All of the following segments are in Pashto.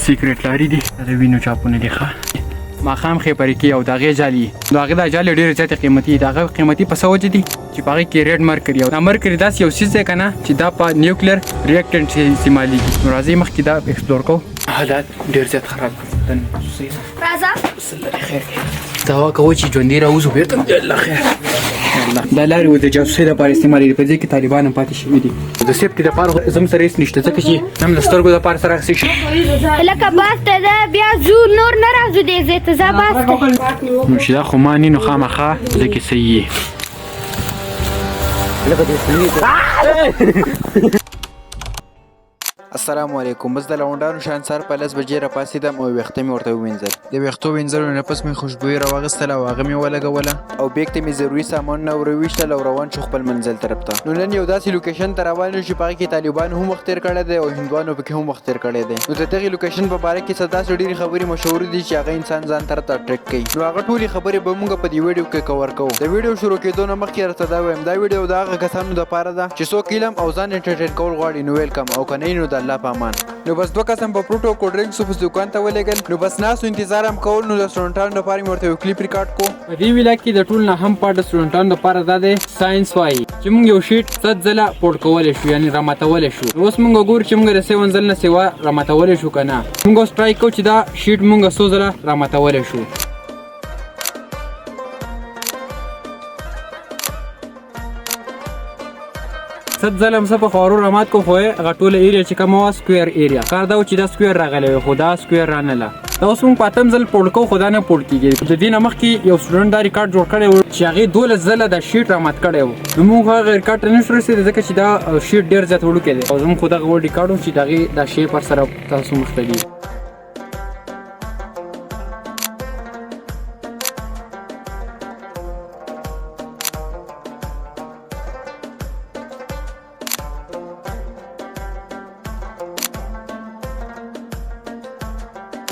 سیکریټ لاري دي د وینو چاپونه دي ښه ماښام خیبرې کې او د هغې جالي د هغې دا جالې ډېرې زیاتې قیمتي دي د هغه قیمتي په څه وجه دي چې په هغې کې ریډ مرکري او دا مرکري داسې یو څیز دی که نه چې دا په نیوکلیر ریاکټنټ استعمالیږي نو راځئ مخکې دا ایکسپلور کوو حالات ډېر زیات خراب راځه دا کوو چې ژوندي راوځو بېرته الله خیر دا لارې د جاسوسۍ لپاره استعمالېږي په دې کې طالبان هم پاتې شوي دي د سیفټي لپاره زموږ سره هېڅ نشته ځکه چې هم د سترګو لپاره سره اخیستی شي لکه باز ته ده بیا ځو نور نه راځو دې ځای ته ځه باز ته نو چې دا خو ما ني نو خامخا ځکه صحیح السلام علیکم بس د لونډانو شان سر په 10 بجې را پاسېدم او ویښته مې ورته ووینځل د ویښتو وینځلو نه پس مې خوشبویي راواغېستله او هغه مې ولګوله او بیګ ته مې ضروري سامانونه ورویشتل او روان شو خپل منزل طرف ته نو نن یو داسې لوکیشن ته روان یو چې په هغې کې طالبانو هم وخت تېر کړی دی او هندوانو پکې هم وخت تېر کړی دی نو د دغې لوکیشن په باره کې څه داسې ډېرې خبرې مشهورې دي چې هغه انسان ځان طرف ته اټریکټ کوي نو هغه ټولې خبرې به موږ په دې ویډیو کې کور کوو د ویډیو شروع کېدو نه مخکې درته دا وایم دا ویډیو د هغه کسانو دپاره ده چې څوک علم او ځان انټرټین کول غواړي نو ویلکم او که نه نو د الله په امان نو بس دوه قسم په فروټ او کولډ ډرنکسو په دکان ته ولېږل نو بس ناستو انتظار هم کول نو د سټوډنټانو لپاره مې ورته یو کلیپ ریکارډ کو په دې ویلا کې د ټول نه هم پاټ د سټوډنټانو لپاره دا دی ساينس وایي چې موږ یو شیټ 100 ځله پورټ کولی شو یعنې راماتولی شو اوس موږ ګورو چې موږ د 7 ځل نه سوا راماتولی شو که نه موږ اوس ټرای کوو چې دا شیټ موږ 100 ځله راماتولی شو ست ځله مڅه په خوارو رامات کو خو هغه ټوله ایریا چې کومه وه سکویر ایریا کار دا و چې دا سکویر راغلی وي خو دا سکویر رانله دا اوس موږ په اتم ځل پورټ کوو خو دا نه پورټ کېږي د دې نه مخکې یو سټوډنټ دا ریکارډ جوړ کړی و چې هغې 12 ځله دا شیټ رامات کړی و نو موږ هغه ریکارډ ته نشو رسېدی ځکه چې دا شیټ ډېر زیات وړوکی دی او زموږ خو دغه وړ ریکارډ و چې د هغې دا شی پر سره تاسو مخته دي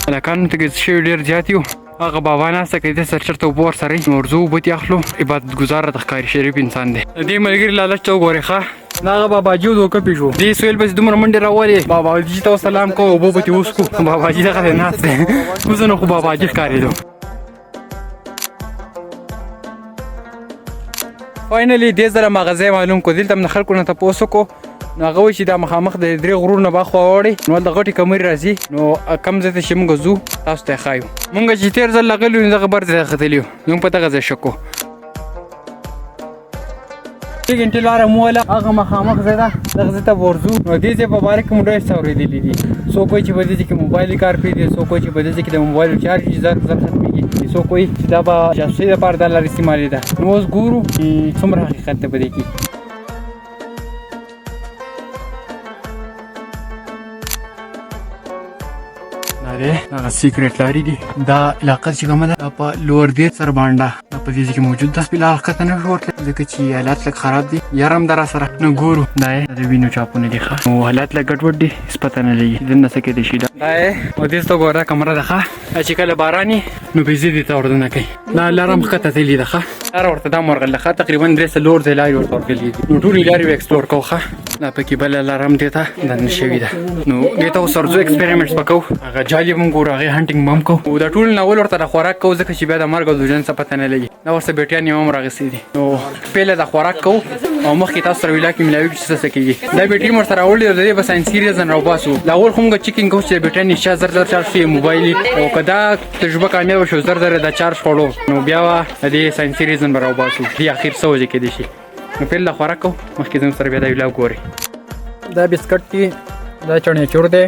هلکانو ته چې شی ډېر زیات یو هغه بابا ناسته کوي د سر چېرته اوبه ورسره نو ورځو اوبه تې اخلو عبادت ګزار راته ښکاري شریف انسان دی د دې ملګري لالچ ته وګورئ ښه دا هغه باباجي و دوکه پې شو دې سویل پسې دومره منډې راولې باباجي ته سلام کوو اوبه به تې وڅکو باباجي دغسې ناست دی اوس نو خو باباجي ښکارېدو فاینلي دې ځله ما هغه ځای معلوم کړو دلته هم د خلکو نه تپوس وکړو نو هغه وایي چې دا مخامخ د درې غرونو نه باخوا واوړئ نو هلته غټې کمرې راځي نو کم ځای ته چې موږ ځو تاسو ته یې ښایو موږ چې تېر ځل راغلي یو نو دغه بر ځای ختلي یو زموږ په دغه ځای شک وو 3 ګنټې لاره مو وله هغه مخامخ ځای ده دغه ځای ته به ورځو نو دې ځای په باره کې مو ډېر څه اورېدلي دي څوک وایي چې په دې ځای کې موبایل کار کوي دي څوک وایي چې په دې ځای کې د موبایل چارج زر ختمېږي څوک وایي چې دا به جاسوسۍ لپاره دا لار استعمالېده نو اوس ګورو چې څومره حقیقت دی په دې کې هغه سیکریټ لاري دي دا علاقه چې کومه ده دا په لوړ دیر سربانډه دا په دې ځای کې موجود ده فلحال ښکته نه شو ورتلی ځکه چې حالات لږ خراب دي یار هم ده راسره نو ګورو دا یې د وینو چاپونه دي ښه نو حالات لږ ګډوډ دي هېڅ پته نه لګي دننه څه کېدی شي دا یې او دې ته ګوره کمره ده ښه چې کله باران وي نو بېزې دې ته اردنه کوي دا لاره هم ښکته تللې ده ښه لاره ورته دا ورغلې ښه تقریبا 3 څلور ځای لارې ورته ورغلې دي نو ټولې لارې به ایکسپلور کوو ښه دا پکې بله لاره هم دې ته دننه شوې ده نو دې ته اوس ورځو ایکسپریمنټس به کوو هغه جالې به هم ګورو هغې هنټینګ به هم کوو او دا ټول ناول ورته د خوراک کوو ځکه چې بیا د مرګ او د ژوند څه پته نه لګي دا ورسره بیټیان یې هم راغېستې دي نو پهله د خوراک کوو او مخکې تاسو سره ویلا کې ملاوي چې څه کېږي دا بیټري مو ورسره راوړلې د دې به ساینسي ریزن راوباسو د اول خو موږ چیکینګ کوو چې د بیټرۍ نشه زر زر چارج شي موبایل او که دا تجربه کامیابه شو زر زر د چارج خوړو نو بیا به د دې ساینسي ریزن به راوباسو دې اخر څه وجه کېدی شي نو پهله د خوراک کوو مخکې زموږ سره بیا دا ویلا وګورئ دا بسکټ دي دا چڼیچور دی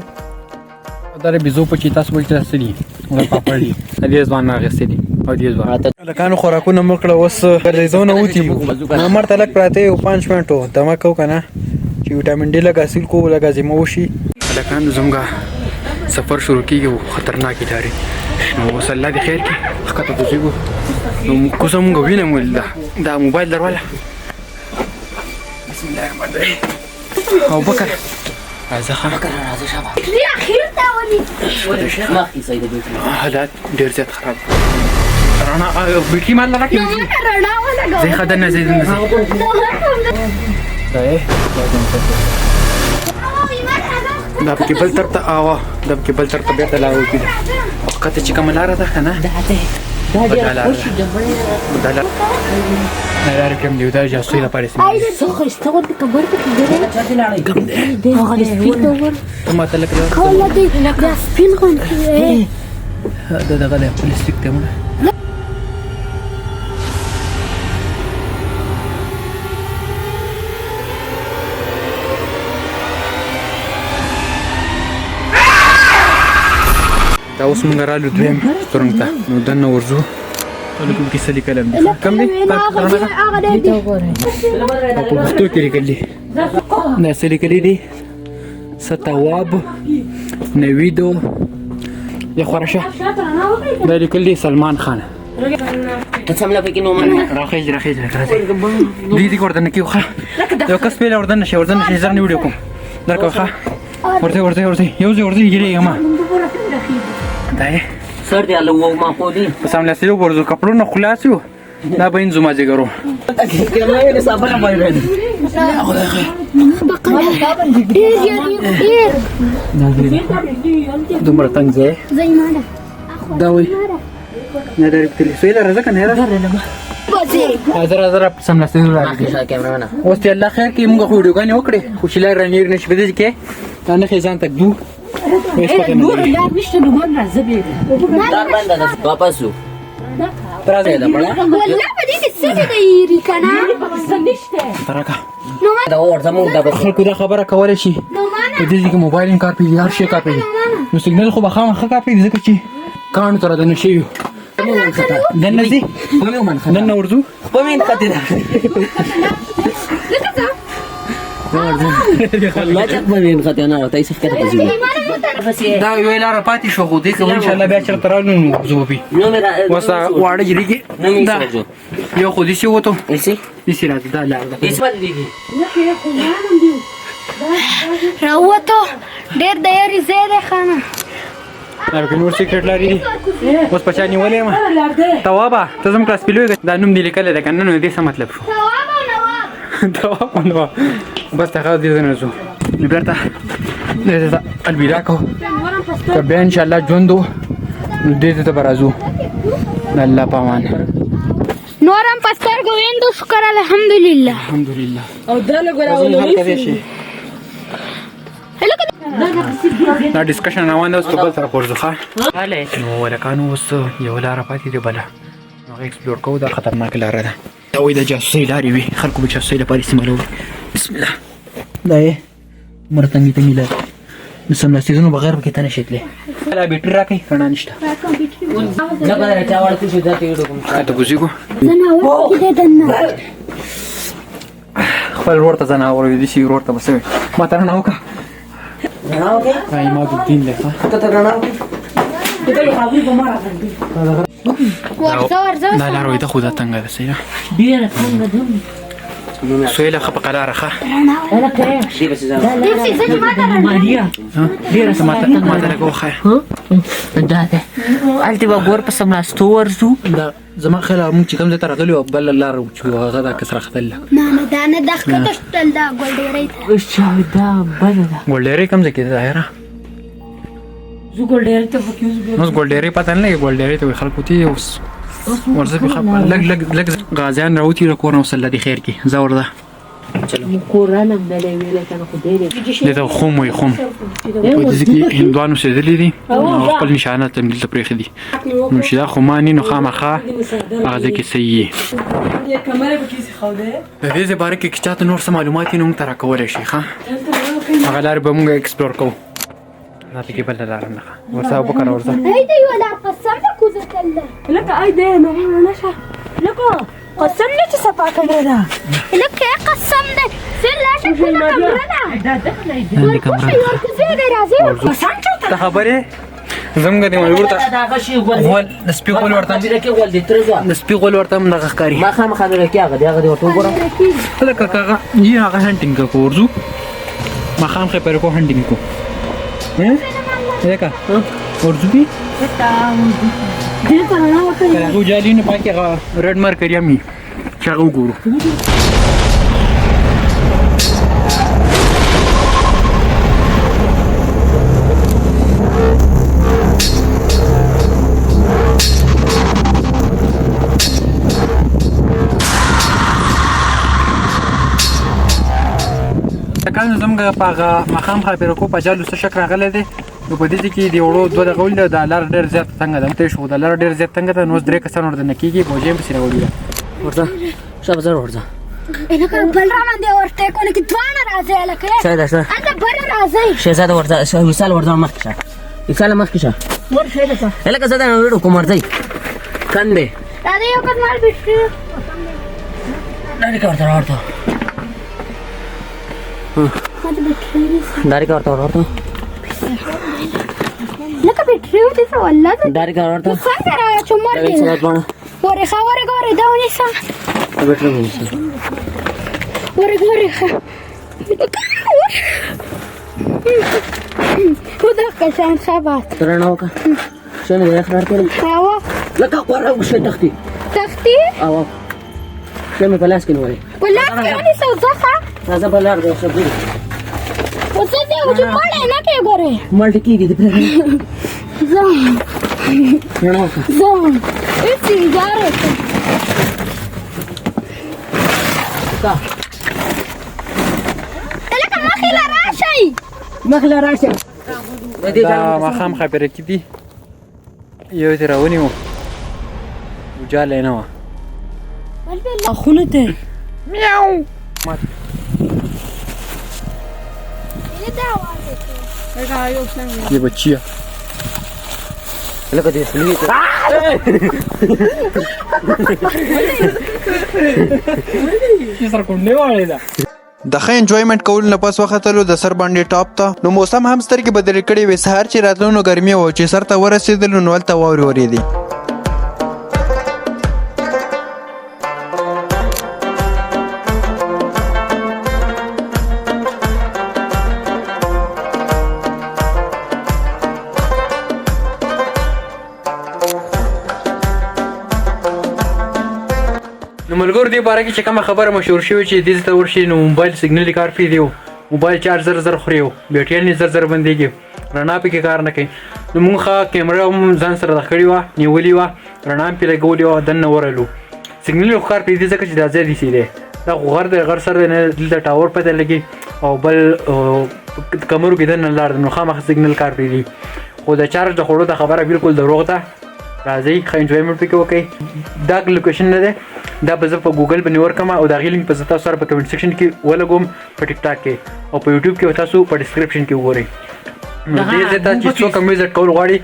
دا د بیزو په چې تاسو ولې څه دي دا پاپړ دي دې ځوان راغېستې دي او دې ځوان هلکانو خوراکونه مو کړه اوس ګرځېدونه وتي یو نامر ته لږ پراته یو 5 منټو دمه کوو که نه چې ویټامین ډي لږ حاصل کوو لږ هضمه وشي هلکانو زموږ سفر شروع کېږي او خطرناکې لارې نو اوس الله دې خیر کړي ښکته کوزېږو نو کوزه مونږ وینم ولې دا موبایل درواله بسم الله الرحمن الرحیم او بکر راځه ښه حالات ډېر زیات خراب رڼا بیټري مال نه راکړي ځای ښه دننه ځای دننه ځای دا یې دا پکې بل طرف ته دا پکې بل طرف ته بېرته لاره وکړه او ښکته چې کومه لاره ده که نه دا لاره کې هم دی دا جاسوسۍ لپاره استعمال ته ماته لکه دا دغه دی پلاستیک دی مړه دا اوس مونږ رالو دویم رستورانټ ته نو دننه ورځو کوم کې څه لیکل هم دي کوم دی او په پښتو کې لیکل دي دا څه لیکلي دي ستواب نویدو یا خورشه دا لیکل دي سلمان خان راخیج دی ورته کې وخه یو کس پیله ورته نشي زر نه ویډیو کوم درکو ښه ورته یو ځای ورته یې ما دا سر دی الله وو ما کو دی په سامنے سره ورزو کپړو نه خلاص یو دا به انځو ماځي ګرو کله یې صبر نه باندې دومره تنګ ځای دا وای نه درې تل سویل راځه کنه حاضر سامنے سره راځي کیمرامن اوس ته الله خیر کې موږ خو ویډیو غانې وکړې خوشاله رانیر نشي بده کې دا نه خزان تک دو دار باندې واپس شو ترازه ده بڑا والله بدي تسوي دايري كنا تراکا دا اور زمون دا خلکو دا خبره کولی شي په دې کې موبایل کار پیږي هر شي کار پیږي نو سیګنل خو به خامخا کار پیږي ځکه چې کاڼو ته رادنه شوي دننه ځي دننه ورځو پمین خاطر ما چک پمین خاطر نه وته ایسه کته ځو دا یو لاره پاتې شو خو دې کوم ان شاء الله بیا چرته راځو نو زوبي نو میرا وسه واړه جریږي دا یو خو دې شي وته ایسه دې راځي دا لاره ایسه باندې دیږي راوته ډېر دایري زیاده خانه دا په نور سیکرټ لري اوس پچا نیولې ما توابا ته زم کلاس پیلوي دا نوم دی لیکل دا کنه نو دې څه مطلب شو تواب نو بس ته خاص دې نه زو بیرته دې البیرا کو کبه ان شاء الله ژوندو دې ته برازو الله پامان نورم پستر ګویندو شکر الحمدلله او دا لګراو دا ډسکشن روان ده اوس په بل طرف ورځو ښه نو ولکانو اوس یو لاره پاتې دی بله هغه ایکسپلور کوو دا خطرناکه لاره ده دا وایي د جاسوسۍ لارې وي خلکو به جاسوسۍ لپاره استعمالوي بسم الله دا یې عمر تنګې لاره نو سملاسیزونو بغیر پکې ته نشي تللی دا بیټري راکړئ رڼا نشته نه پاره چا وړته شو ځاتې وډو کوم ته کوزیږو زناور کې دنه خپل ورور ته ځناور وي داسې ورور ته به څه وي ما ته رڼا وکړه راو کې عماد الدین دی ښه ته راو کې ته یو خاوی په مارا باندې ورځه دا لاره وایي ته خو دا تنګه ده صحیح ډیره څنګه دم سویله ښه په قلاره ښه انا ته شي بس زما ماریا ډېره څه ماته لږ وښایه دا ده الته به ګور په سملاستو ورځو دا زما خیال موږ چې کوم ځای ته راغلي وو بله لاره چې هغه دا کس راختله دا نه د ښکته شتل دا ګولډېرۍ ته دا بده ده ګولډېرۍ کوم ځای کې ده ظاهره زه ګولډېرۍ ته فکیوز اوس ګولډېرۍ پته نه لګي ګولډېرۍ ته وایي خلکو ته اوس ورځه لږ غازیان راوتي له کور نه اوس الله دې خیر کړي ځه ورځه چلو قرآن هم نه ویل کنه خو دې دې ته خوم وایي خوم په دې کې هندوانو سېدلي دي او خپل نشانات هم دلته پرېښي دي نو چې دا خماني نو خامخا هغه ځای کې صحیح د دې باره کې که چاته نور څه معلومات وي نو موږ ته راکولی شي ښه هغه لارې به موږ ایکسپلور کوو دا پکې بله لاره نه ښه ورځه ابوبکر ورځه هی دی ولا قسم لك وزتله لك اي ده ما نشا لك قسم لك صفا كاميرا لك قسم ده سلا شكل كاميرا باندې کمره ته خبرې زموږ د ملګرو ته دا غشي ګول غول د سپي غول ورته چې کې ول دي ترزو د سپي غول ورته هم دغه ښکاري ما خامخا مې کې هغه دی ورته وګورم لکه هغه یې هغه هنټینګ کو ورځو ما خام خې پر کو هنټینګ کو لکه ورځو دي هغه جالي نه پاکي هغه رډ مارکر یمي چې هغه وګورو کله زموږ په هغه مقام خبرې کو په جالو څه شک راغلی دی نو په دې کې دی وړو دوه دغه ول د لار ډېر زیات څنګه ده ته شو د لار ډېر زیات څنګه ده نو درې کسان ورته نکیږي بوجې په سره وړي ورته شابه زر ورته لکه بل را باندې ورته کوله کې دوانه راځي لکه څه ده څه انت بل راځي شهزاده ورته وصال ورته مخکې شه وصال مخکې شه ورشه ده لکه زه دا وړو کوم ورځي کنده دا یو کډمال بيشته ډایرک ورته ورته ډایرک ورته ورته لکه بیټریو دې څه والله ډایرک ورته څنګه را چمر دا دې څه وړه ورې خاورې ګورې دا ونیسه بیٹری ونیسه ورې خدا کشان ثبات ترنه وکړه شنو دې خبر کړم هوا لکه ورا وشه تختي تختي او شنو په لاس کې نیولې ولاس کې ونیسه ځخه راځه بلار دې شپې اوسه دې وځي پړې نه کې ګورې مالټي کېږي دې پر ځم ترنه وکړه ځم هیڅ انګاره کا لکه مخې لا راشي مخله راشه دا مقام خبرې کې دي یو تر ونیو وجاله نه و اخونه ته میاو ये बच्चिया لکه دې سلی ये सर कुंडे वाले दा د ښه انجوایمنت کول نه پس وختلو د سر باندې ټاپ ته نو موسم هم سترګې بدلې کړې وې سهار چې راتلو نو ګرمي و چې سر ته ورسېدلو نو هلته واورې ورېدې نو ملګرو دې باره کې چې کومه خبره مشهور شوې چې دې ته ورشي نو موبایل سیګنل کار پری دیو موبایل چارج زر خوريو بیټری نه زر بنديږي رڼا پکې کار نه کوي نو موږ کیمرا هم ځان سره راخړی و نیولې و رڼا په لګولې و دنه ورلو سیګنل کار پری دې ځکه چې دا ځای دي سي دا غر د غر سره نه د ټاور پته لګي او بل کمرو کې دنه لار نو خامخ سیګنل کار پری دي خو دا چارج د خورو د خبره بالکل دروغ ده راځي خو انجوایمنت پکې وکړي دا لوکیشن نه ده دا به زه په ګوګل باندې ورکم او دا غي لینک په تاسو سره په کمنټ سیکشن کې ولګوم په ټیک ټاک کې او په یوټیوب کې تاسو په ډسکرپشن کې وګورئ نو دې ته چې څوک ویزټ کول غواړي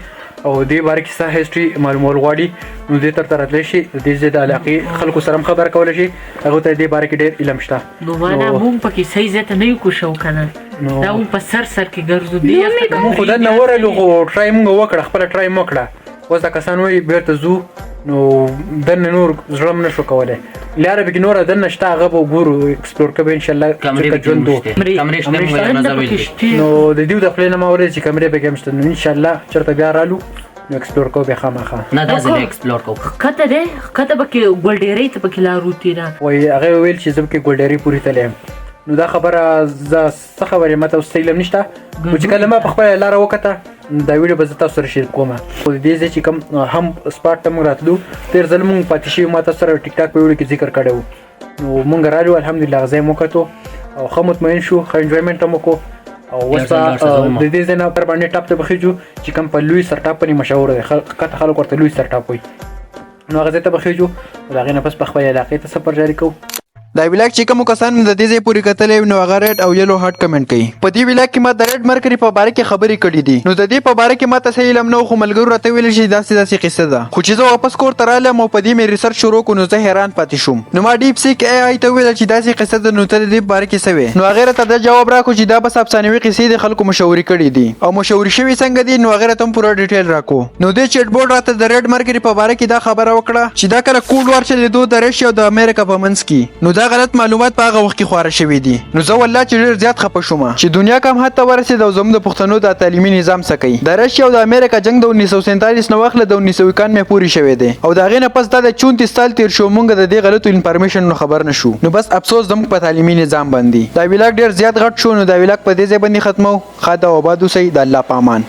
او دې باره کې څه هیستوري معلومول غواړي نو دې تر راتلی شي دې د علاقې خلکو سره خبر کول شي هغه ته دې باره کې ډېر علم شته نو معنا مونږ پکې صحیح ځای ته نه یو کوشو کنه دا مونږ په سر کې ګرځو دی مونږ خو دا نه ورلو خو ټرای مونږ وکړه خپل ټرای وکړه اوس دا کسان وایي بیرته ځو نو دنه نور زړه نه شو کولای لاره به نور دنه شته هغه به ګورو ایکسپلور کوو ان شاء الله کمرې ژوندو نو د دې د خپل نه مورې چې کمرې به کېمشته نو ان شاء الله چرته بیا رالو نو ایکسپلور کوو به خامخا نه دا ځل ایکسپلور کوو کته ده کته به کې ګولډيري ته پکې لا روتي نه وای هغه ویل چې زم کې ګولډيري پوری تلم نو دا خبره ز خبره مته واستیلم نشته نو چې کله ما په خپل لار وکړه دا ویډیو به تاسو سره شیر کوم خو دې چې کوم هم سپاټ ته موږ راتلو تیر ځل موږ پاتې شي ما تاسو سره ټیک ټاک په ویډیو کې ذکر کړو نو موږ راځو الحمدلله غزا مو کتو او خو مطمئن شو خو انجوایمنت مو کو او وسه د دې نه پر باندې ټاپ ته بخیجو چې کوم په لوی سر ټاپ باندې مشهور دی خلک ورته لوی سر ټاپ وي نو هغه ته بخیجو دا غینه پس په خپل علاقې ته سفر جاری کو دا ویلاګ چې کوم کسان د دې ځای پوری کتلې نو هغه ریډ او یلو هارت کمنټ کوي په دې ویلاګ کې ما د ریډ مرکری په باره کې خبرې کړې دي نو د دې په باره کې ما ته صحیح علم نو خو ملګرو راته ویل شي داسې قصه ده خو چې زه واپس کور ته رالم او په دې مې ریسرچ شروع کړ نو زه حیران پاتې شوم نو ما ډیپ سیک ای آی ته ویل چې داسې قصه ده نو ته دې باره کې سوي نو هغه ته د جواب راکو چې دا بس افسانوي قصې د خلکو مشورې کړې دي او مشورې شوی څنګه دي نو هغه ته پوره ډیټیل راکو نو د چټ بورډ راته د ریډ مرکری په باره کې دا خبره وکړه چې دا کله کوډ وار چې د رشیا او د امریکا په منځ کې نو دا غلط معلومات په هغه وخت کې خواره شوې دي نو زه والله چې ډېر زیات خپه شوم چې دنیا کوم حد ته ورسېد او زموږ د پښتنو د تعلیمي نظام څه کوي د رشیا او د امریکا جنگ د 1947 نه واخله د 1991 پورې شوې دی او دا غینه پس د 34 سال تیر شو مونږ د دې غلطو انفارمیشن نو خبر نشو نو بس افسوس زموږ په تعلیمي نظام باندې دا ویلاګ ډېر زیات غټ شو نو دا ویلاګ په دې ځای باندې ختمو خاطه او آباد اوسئ د الله پامان